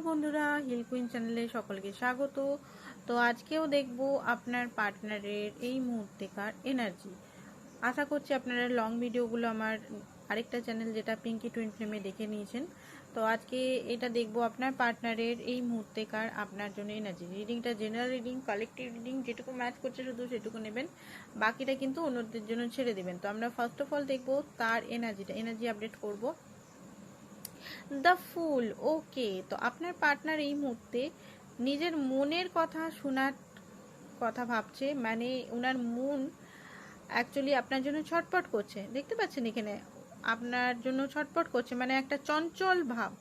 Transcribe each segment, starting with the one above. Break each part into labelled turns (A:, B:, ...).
A: বন্ধুরা, hill queen চ্যানেলে সকলকে স্বাগত। তো আজকেও দেখব আপনার পার্টনারের এই মুহূর্তেকার এনার্জি। আশা করছি আপনারা লং ভিডিওগুলো আমার আরেকটা চ্যানেল যেটা পিঙ্কি টুইন ফ্লেমে দেখে নিয়েছেন। তো আজকে এটা দেখব আপনার পার্টনারের এই মুহূর্তেকার আপনার জন্য এনার্জি। রিডিংটা জেনারেল রিডিং, কালেক্টিভ রিডিং, যেটুকু ম্যাচ করছে শুধু সেটুকু নেবেন, বাকিটা কিন্তু অন্যদের জন্য ছেড়ে দেবেন। তো আমরা ফার্স্ট অফ অল দেখব তার এনার্জি আপডেট করব। দ্য ফুল। ওকে, তো আপনার পার্টনার এই মুহূর্তে নিজের মনের কথা শোনার কথা ভাবছে, মানে ওনার মন অ্যাকচুয়ালি আপনার জন্য ছটপট করছে। দেখতে পাচ্ছেন এখানে আপনার জন্য ছটপট করছে, মানে একটা চঞ্চল ভাব,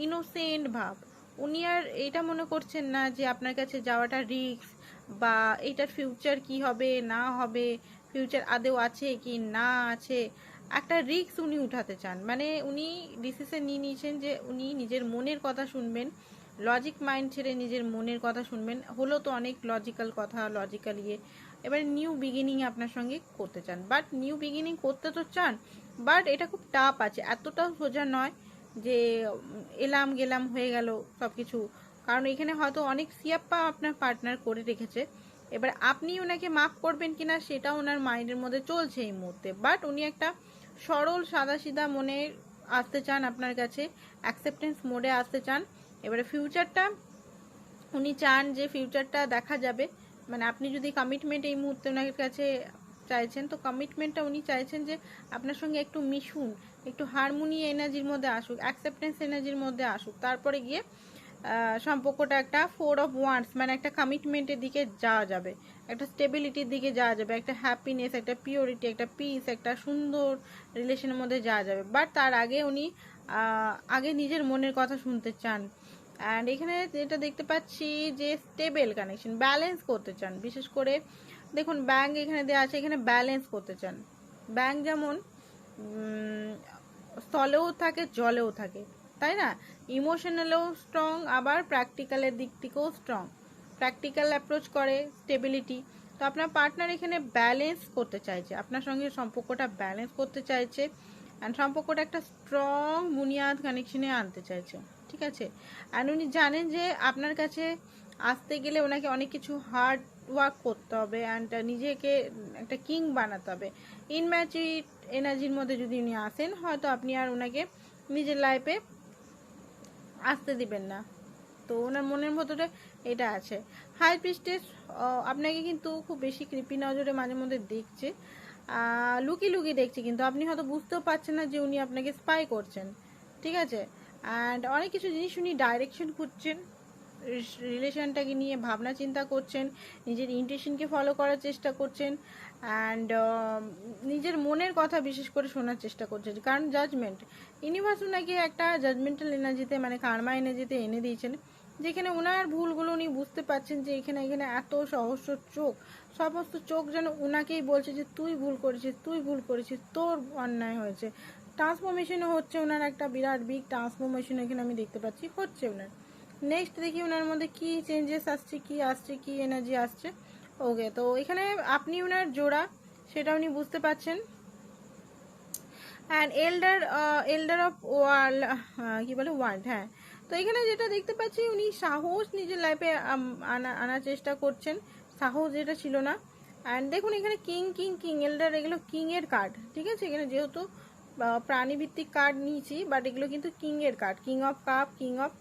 A: ইনোসেন্ট ভাব। উনি আর এটা মনে করছেন না যে আপনার কাছে যাওয়াটা রিস্ক, বা এইটার ফিউচার কি হবে না হবে, ফিউচার আদেও আছে কি না আছে, একটা রিস্ক উনি উঠাতে চান। মানে উনি ডিসিশন নিয়ে নিয়েছেন যে উনি নিজের মনের কথা শুনবেন, লজিক মাইন্ড ছেড়ে নিজের মনের কথা শুনবেন। হলো তো অনেক লজিক্যাল কথা, লজিক্যাল এবার নিউ বিগিনিং আপনার সঙ্গে করতে চান। বাট নিউ বিগিনিং করতে তো চান, বাট এটা খুব টাফ আছে, এতটাও সোজা নয় যে এলাম গেলাম হয়ে গেল সব কিছু। কারণ এখানে হয়তো অনেক সিয়াপ্পা আপনার পার্টনার করে রেখেছে। এবার আপনি ওনাকে মাফ করবেন কিনা সেটা ওনার মাইন্ডের মধ্যে চলছে এই মুহূর্তে। বাট উনি একটা সরল সাদাসিধা মনে আসতে চান আপনার কাছে, অ্যাকসেপ্টেন্স মোডে আসতে চান। এবারে ফিউচারটা উনি চান যে ফিউচারটা দেখা যাবে, মানে আপনি যদি কমিটমেন্ট এই মুহূর্তে ওনার কাছে চাইছেন, তো কমিটমেন্টটা উনি চাইছেন যে আপনার সঙ্গে একটু মিশুন, একটু হারমোনি এনার্জির মধ্যে আসুক, অ্যাকসেপ্টেন্স এনার্জির মধ্যে আসুক, তারপরে গিয়ে সম্পর্কটা একটা 4 অফ ওয়ান্ডস, মানে একটা কমিটমেন্টের দিকে যাওয়া যাবে, একটা স্টেবিলিটির দিকে যাওয়া যাবে, একটা হ্যাপিনেস, একটা পিওরিটি, একটা পিস, একটা সুন্দর রিলেশনের মধ্যে যাওয়া যাবে। বাট তার আগে উনি আগে নিজের মনের কথা শুনতে চান। অ্যান্ড এখানে যেটা দেখতে পাচ্ছি যে স্টেবল কানেকশন, ব্যালেন্স করতে চান। বিশেষ করে দেখুন ব্যাংক এখানে দেওয়া আছে, এখানে ব্যালেন্স করতে চান। ব্যাংক যেমন স্থলেও থাকে জলেও থাকে, তাই না? ইমোশনালেও স্ট্রং, আবার প্র্যাকটিক্যালের দিক থেকেও স্ট্রং, প্র্যাকটিক্যাল অ্যাপ্রোচ করে, স্টেবিলিটি। তো আপনার পার্টনার এখানে ব্যালেন্স করতে চাইছে, আপনার সঙ্গে সম্পর্কটা ব্যালেন্স করতে চাইছে, অ্যান্ড সম্পর্কটা একটা স্ট্রং বুনিয়াদ কানেকশনে আনতে চাইছে, ঠিক আছে? অ্যান্ড উনি জানেন যে আপনার কাছে আসতে গেলে ওনাকে অনেক কিছু হার্ড ওয়ার্ক করতে হবে, অ্যান্ড নিজেকে একটা কিং বানাতে হবে। ইনম্যাচুরিট এনার্জির মধ্যে যদি উনি আসেন, হয়তো আপনি আর ওনাকে নিজের লাইফে আসতে দিবেন না। তো ওনার মনের ভেতরে এটা আছে। হাই প্রিস্টেস আপনাকে কিন্তু খুব বেশি কৃপি নজরে মাঝে মধ্যে দেখছে, লুকি লুকি দেখছে, কিন্তু আপনি হয়তো বুঝতেও পারছেন না যে উনি আপনাকে স্পাই করছেন, ঠিক আছে? অ্যান্ড অনেক কিছু জিনিস উনি ডাইরেকশন খুঁজছেন, রিলেশনটাকে নিয়ে ভাবনা চিন্তা করছেন, নিজের ইন্টেনশনকে ফলো করার চেষ্টা করছেন, অ্যান্ড নিজের মনের কথা বিশেষ করে শোনার চেষ্টা করছেন। কারণ জাজমেন্ট, ইউনিভার্স ওনাকে একটা জাজমেন্টাল এনার্জিতে, মানে কার্মা এনার্জিতে এনে দিয়েছেন, যেখানে ওনার ভুলগুলো উনি বুঝতে পারছেন যে এখানে এত সহস্র চোখ, সমস্ত চোখ যেন ওনাকেই বলছে যে তুই ভুল করেছিস, তুই ভুল করেছিস, তোর অন্যায় হয়েছে। ট্রান্সফরমেশনও হচ্ছে ওনার, একটা বিরাট বিগ ট্রান্সফরমেশন এখানে আমি দেখতে পাচ্ছি হচ্ছে ওনার। নেক্সট দেখি ওনার মধ্যে কি চেঞ্জেস আসছে, কি এনার্জি আসছে। ওকে, তো এখানে আপনি ওনার জোড়া সেটা উনি বুঝতে পারছেন। অ্যান্ড এল্ডার অফ ওয়ার্ল্ড, কি বলে ওয়ার্ল্ড, হ্যাঁ। তো এখানে যেটা দেখতে পাচ্ছি উনি সাহস নিজের লাইফে আনার চেষ্টা করছেন, সাহস যেটা ছিল না। অ্যান্ড দেখুন এখানে কিং কিং কিং এল্ডার, এগুলো কিংয়ের কার্ড, ঠিক আছে? এখানে যেহেতু প্রাণীভিত্তিক কার্ড নিয়েছি, বাট এগুলো কিন্তু কিংয়ের card, king of cup, king of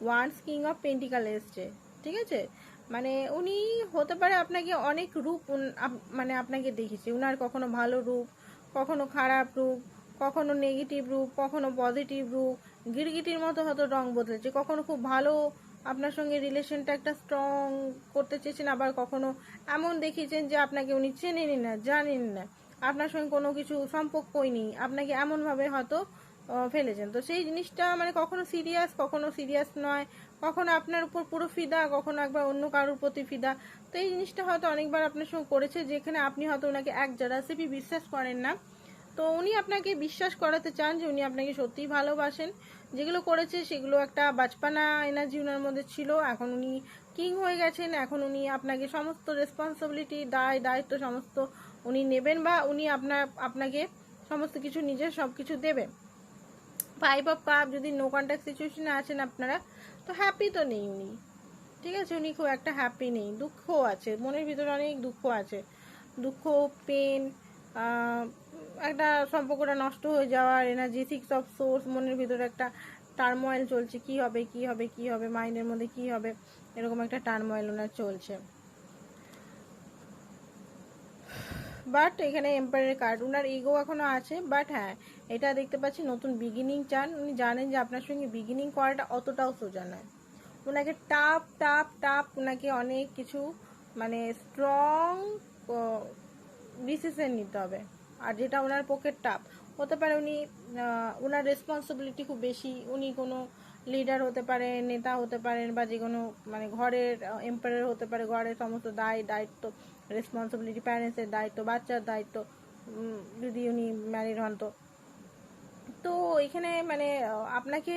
A: wands, king of pentacle এসছে, ঠিক আছে? মানে উনি হতে পারে আপনাকে অনেক রূপ, মানে আপনাকে দেখেছে, উনার কখনো ভালো রূপ, কখনো খারাপ রূপ, কখনো নেগেটিভ রূপ, কখনো পজিটিভ রূপ, গিরগিটির মতো হয়তো রং বদলেছে, কখনো খুব ভালো আপনার সঙ্গে রিলেশনটা একটা স্ট্রং করতে চেয়েছেন, আবার কখনো এমন দেখিয়েছেন যে আপনাকে উনি চেনেনই না, জানেন না, আপনার সঙ্গে কোনো কিছু সম্পর্কই নেই, আপনাকে এমনভাবে হয়তো ফেলেছেন। তো সেই জিনিসটা মানে কখনো সিরিয়াস, কখনো সিরিয়াস নয়, কখনো আপনার উপর পুরো ফিদা, কখনো একবার অন্য কারোর প্রতি ফিদা। তো এই জিনিসটা হয়তো অনেকবার আপনার সঙ্গে করেছে, যেখানে আপনি হয়তো ওনাকে এক জারাসিপি বিশ্বাস করেন না। তো উনি আপনাকে বিশ্বাস করাতে চান যে উনি আপনাকে সত্যিই ভালোবাসেন। যেগুলো করেছে সেগুলো একটা বাচপানা এনার্জি ওনার মধ্যে ছিল, এখন উনি কিং হয়ে গেছেন, এখন উনি আপনাকে সমস্ত রেসপন্সিবিলিটি, দায়িত্ব সমস্ত উনি নেবেন, বা উনি আপনাকে সমস্ত কিছু নিজের সব কিছু দেবেন। ফাইভ অফ কাপ, যদি নো কন্ট্যাক্ট সিচুয়েশনে আছেন আপনারা, তো হ্যাপি তো নেই উনি, ঠিক আছে, উনি খুব একটা হ্যাপি নেই, দুঃখ আছে, মনের ভিতরে অনেক দুঃখ আছে, দুঃখ, পেন, একটা সম্পর্কটা নষ্ট হয়ে যাওয়ার এনার্জি, সিক্স অফ সোর্স, মনের ভিতরে একটা টার্মোয়েল চলছে, কি হবে কি হবে কি হবে, মাইন্ডের মধ্যে কি হবে, এরকম একটা টার্মোয়েল ওনার চলছে। বাট এখানে এম্পায়ারের কার্ড, ওনার ইগো এখনো আছে, বাট হ্যাঁ এটা দেখতে পাচ্ছি নতুন বিগিনিং চান, উনি জানেন যে আপনার সঙ্গে বিগিনিং করাটা অতটাও সোজা নয়, ওনাকে টাপ টাপ টাপ ওনাকে অনেক কিছু মানে স্ট্রং ডিসিশন নিতে হবে, আর যেটা ওনার পক্ষে টাপ হতে পারে, উনি ওনার রেসপন্সিবিলিটি খুব বেশি, উনি কোনো লিডার হতে পারে, নেতা হতে পারেন, বা যে কোনো মানে ঘরের এম্পায়ার হতে পারে, ঘরের সমস্ত দায়িত্ব, রেসপন্সিবিলিটি, প্যারেন্টসের দায়িত্ব, বাচ্চার দায়িত্ব, যদি উনি ম্যারিড হন তো। তো এখানে মানে আপনাকে,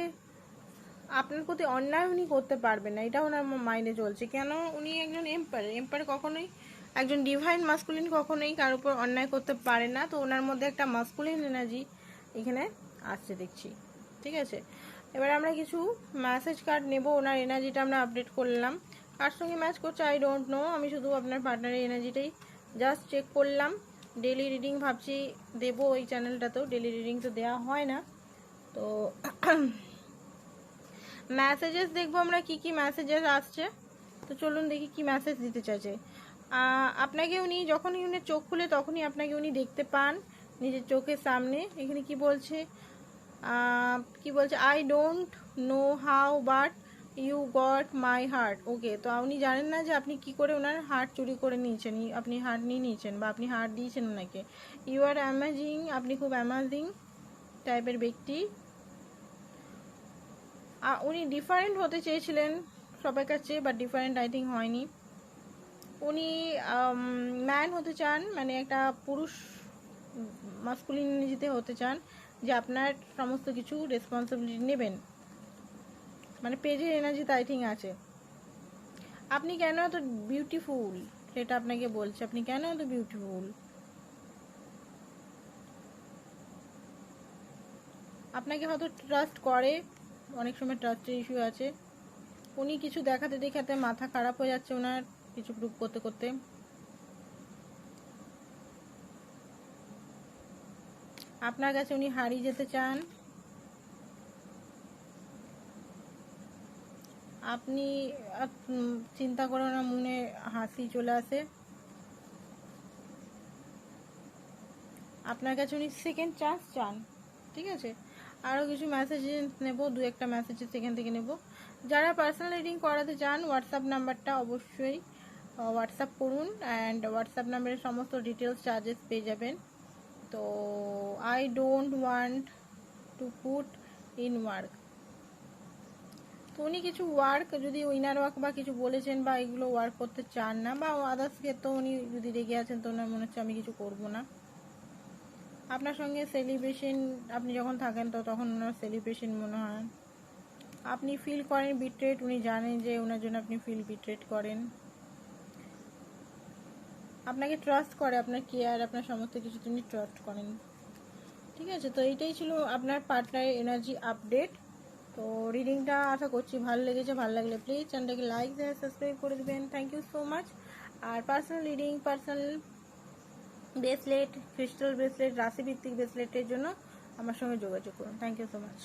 A: আপনার প্রতি অন্যায় উনি করতে পারবেন না, এটা ওনার মাইন্ডে চলছে। কেন? উনি একজন এম্পায়ার কখনোই, একজন ডিভাইন মাস্কুলিন কখনোই কার উপর অন্যায় করতে পারে না, তো ওনার মধ্যে একটা মাস্কুলিন এনার্জি এখানে আসছে দেখছি, ঠিক আছে। এবার আমরা কিছু মেসেজ কার্ড নেব, ওনার এনার্জিটা আমরা আপডেট করলাম, কার সঙ্গে ম্যাচ করছে আই ডোন্ট নো, আমি শুধু আপনার পার্টনারের এনার্জিটাই জাস্ট চেক করলাম। ডেলি রিডিং ভাবছি দেবো এই চ্যানেলটাতেও, ডেলি রিডিং তো দেওয়া হয় না, তো মেসেজেস দেখবো আমরা কি কি মেসেজেস আসছে। তো চলুন দেখি কি মেসেজ দিতে চাইছে। আপনাকে উনি যখনই উনি চোখ খুলে তখনই আপনাকে উনি দেখতে পান নিজের চোখের সামনে। এখানে কি বলছে, I don't know how but you got my heart. Okay, তো উনি জানেন না যে আপনি কি করে ওনার হার্ট চুরি করে নিয়েছেন, আপনি হার্ট নিয়ে নিয়েছেন বা আপনি হার্ট দিয়েছেন ওনাকে। ইউ আর অ্যামেজিং, আপনি খুব অ্যামেজিং টাইপের ব্যক্তি। উনি ডিফারেন্ট হতে চেয়েছিলেন সবার কাছে, বাট ডিফারেন্ট আই থিঙ্ক হয়নি। উনি ম্যান হতে চান, মানে একটা পুরুষ মাস্কুলিন এনার্জিতে হতে চান, যে আপনার সমস্ত কিছু রেসপন্সিবিলিটি নেবেন, মানে পেজের এনার্জিতে আই থিঙ্ক আছে। আপনি কেন এত বিউটিফুল সেটা আপনাকে বলছে, আপনি কেন এত বিউটিফুল। আপনাকে হয়তো ট্রাস্ট করে, অনেক সময় ট্রাস্টের ইস্যু আছে। উনি কিছু দেখাতে দেখাতে মাথা খারাপ হয়ে যাচ্ছে ওনার, কিছু প্রুভ করতে করতে। আপনার কাছে উনি হারিয়ে যেতে চান। আপনি চিন্তা করে না, মনে হাসি চলে আসে। আপনার কাছে উনি সেকেন্ড চান্স চান, ঠিক আছে। আরও কিছু মেসেজ নেব, দু একটা মেসেজ সেখান থেকে নেব। যারা পার্সোনাল রিডিং করাতে চান হোয়াটসঅ্যাপ নাম্বারটা অবশ্যই হোয়াটসঅ্যাপ করুন, অ্যান্ড হোয়াটসঅ্যাপ নাম্বারের সমস্ত ডিটেলস চার্জেস পেয়ে যাবেন। তো I don't want to put in work, তো উনি কিছু ওয়ার্ক, যদি উইনার ওয়ার্ক বা কিছু বলেছেন বা এগুলো ওয়ার্ক করতে চান না, বা আদার্স ক্ষেত্রে উনি যদি রেগে আছেন, তো ওনার মনে হচ্ছে আমি কিছু করব না। আপনার সঙ্গে সেলিব্রেশন, আপনি যখন থাকেন তো তখন ওনার সেলিব্রেশন মনে হয়, আপনি ফিল করেন বিট্রেট, উনি জানেন যে ওনার জন্য আপনি ফিল বিট্রেট করেন। আপনাকে ট্রাস্ট করে, আপনার কেয়ার, আপনার সমস্ত কিছু তিনি ট্রাস্ট করেন, ঠিক আছে। তো এইটাই ছিল আপনার পার্টনারের এনার্জি আপডেট। তো রিডিংটা আশা করছি ভালো লেগেছে, ভালো লাগলে প্লিজ চ্যানেলটাকে লাইক দিয়ে সাবস্ক্রাইব করে দেবেন, থ্যাংক ইউ সো মাচ। আর personal reading, personal bracelet, crystal bracelet, রাশিভিত্তিক ব্রেসলেটের জন্য আমার সঙ্গে যোগাযোগ করুন, থ্যাংক ইউ সো মাচ।